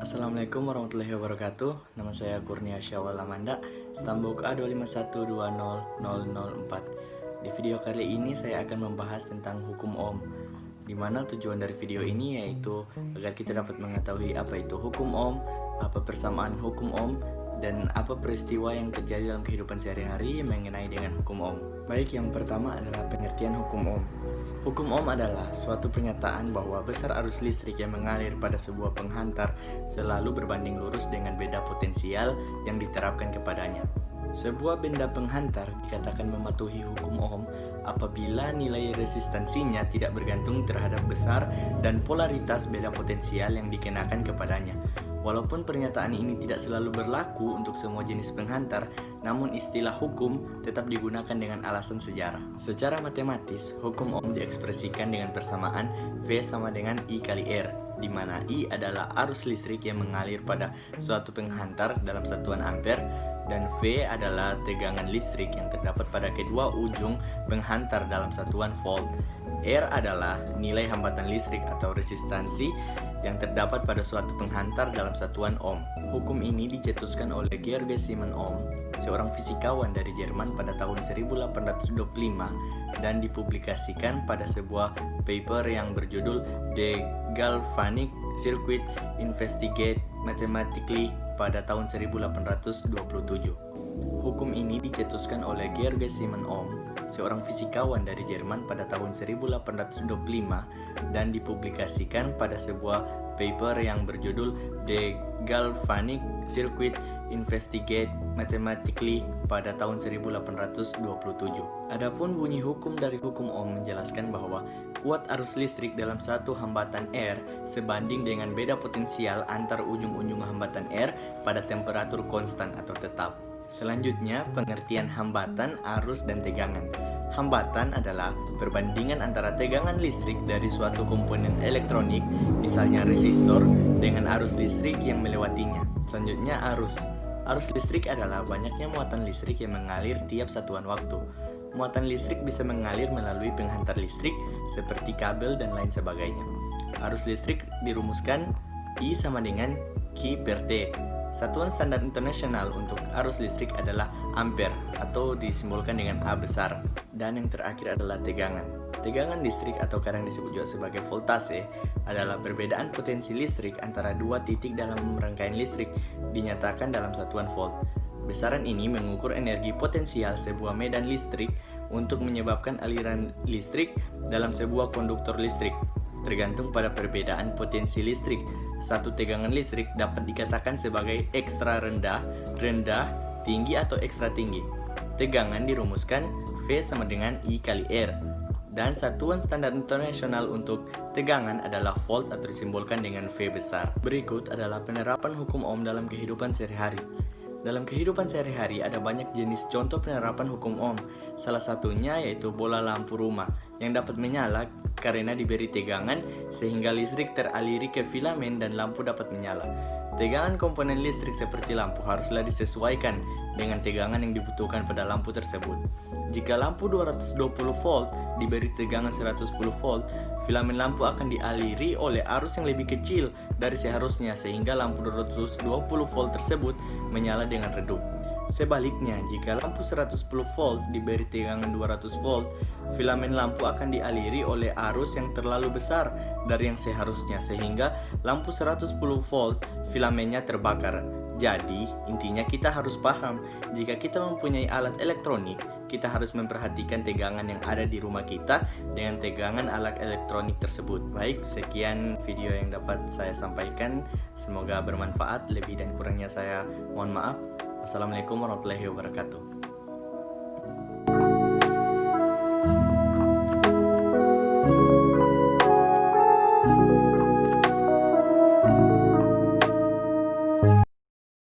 Assalamualaikum warahmatullahi wabarakatuh. Nama saya Kurnia Syawal Amanda, Stambuk A251200004. Di video kali ini saya akan membahas tentang hukum Ohm, di mana tujuan dari video ini yaitu agar kita dapat mengetahui apa itu hukum Ohm, apa persamaan hukum Ohm, dan apa peristiwa yang terjadi dalam kehidupan sehari-hari mengenai dengan hukum Ohm. Baik, yang pertama adalah pengertian hukum Ohm. Hukum Ohm adalah suatu pernyataan bahwa besar arus listrik yang mengalir pada sebuah penghantar selalu berbanding lurus dengan beda potensial yang diterapkan kepadanya. Sebuah benda penghantar dikatakan mematuhi hukum Ohm apabila nilai resistansinya tidak bergantung terhadap besar dan polaritas beda potensial yang dikenakan kepadanya. Walaupun pernyataan ini tidak selalu berlaku untuk semua jenis penghantar, namun istilah hukum tetap digunakan dengan alasan sejarah. Secara matematis, hukum Ohm diekspresikan dengan persamaan V sama dengan I kali R, di mana I adalah arus listrik yang mengalir pada suatu penghantar dalam satuan ampere, dan V adalah tegangan listrik yang terdapat pada kedua ujung penghantar dalam satuan volt. R adalah nilai hambatan listrik atau resistansi yang terdapat pada suatu penghantar dalam satuan ohm. Hukum ini dicetuskan oleh Georg Siemens Ohm, seorang fisikawan dari Jerman pada tahun 1825 dan dipublikasikan pada sebuah paper yang berjudul The Galvanic Circuit Investigate Mathematically pada tahun 1827. Hukum ini dicetuskan oleh Georg Siemens Ohm, seorang fisikawan dari Jerman pada tahun 1825 dan dipublikasikan pada sebuah paper yang berjudul The Galvanic Circuit Investigate Mathematically pada tahun 1827. Adapun bunyi hukum dari hukum Ohm menjelaskan bahwa kuat arus listrik dalam satu hambatan R sebanding dengan beda potensial antar ujung-ujung hambatan R pada temperatur konstan atau tetap. Selanjutnya, pengertian hambatan, arus, dan tegangan. Hambatan adalah perbandingan antara tegangan listrik dari suatu komponen elektronik, misalnya resistor, dengan arus listrik yang melewatinya. Selanjutnya, arus. Arus listrik adalah banyaknya muatan listrik yang mengalir tiap satuan waktu. Muatan listrik bisa mengalir melalui penghantar listrik seperti kabel dan lain sebagainya. Arus listrik dirumuskan I sama dengan Q per T. Satuan standar internasional untuk arus listrik adalah ampere atau disimbolkan dengan A besar. Dan yang terakhir adalah tegangan. Tegangan listrik atau kadang disebut juga sebagai voltase adalah perbedaan potensi listrik antara dua titik dalam rangkaian listrik dinyatakan dalam satuan volt. Besaran ini mengukur energi potensial sebuah medan listrik untuk menyebabkan aliran listrik dalam sebuah konduktor listrik. Tergantung pada perbedaan potensi listrik, satu tegangan listrik dapat dikatakan sebagai ekstra rendah, rendah, tinggi atau ekstra tinggi. Tegangan dirumuskan V sama dengan I kali R. Dan satuan standar internasional untuk tegangan adalah volt atau disimbolkan dengan V besar. Berikut adalah penerapan hukum Ohm dalam kehidupan sehari-hari. Dalam kehidupan sehari-hari ada banyak jenis contoh penerapan hukum Ohm. Salah satunya yaitu bola lampu rumah yang dapat menyala karena diberi tegangan sehingga listrik teraliri ke filamen dan lampu dapat menyala. Tegangan komponen listrik seperti lampu haruslah disesuaikan dengan tegangan yang dibutuhkan pada lampu tersebut. Jika lampu 220 volt diberi tegangan 110 volt, filamen lampu akan dialiri oleh arus yang lebih kecil dari seharusnya sehingga lampu 220 volt tersebut menyala dengan redup. Sebaliknya, jika lampu 110 volt diberi tegangan 200 volt, filamen lampu akan dialiri oleh arus yang terlalu besar dari yang seharusnya sehingga lampu 110 volt filamennya terbakar. Jadi, intinya kita harus paham, jika kita mempunyai alat elektronik, kita harus memperhatikan tegangan yang ada di rumah kita dengan tegangan alat elektronik tersebut. Baik, sekian video yang dapat saya sampaikan. Semoga bermanfaat. Lebih dan kurangnya saya mohon maaf. Wassalamualaikum warahmatullahi wabarakatuh.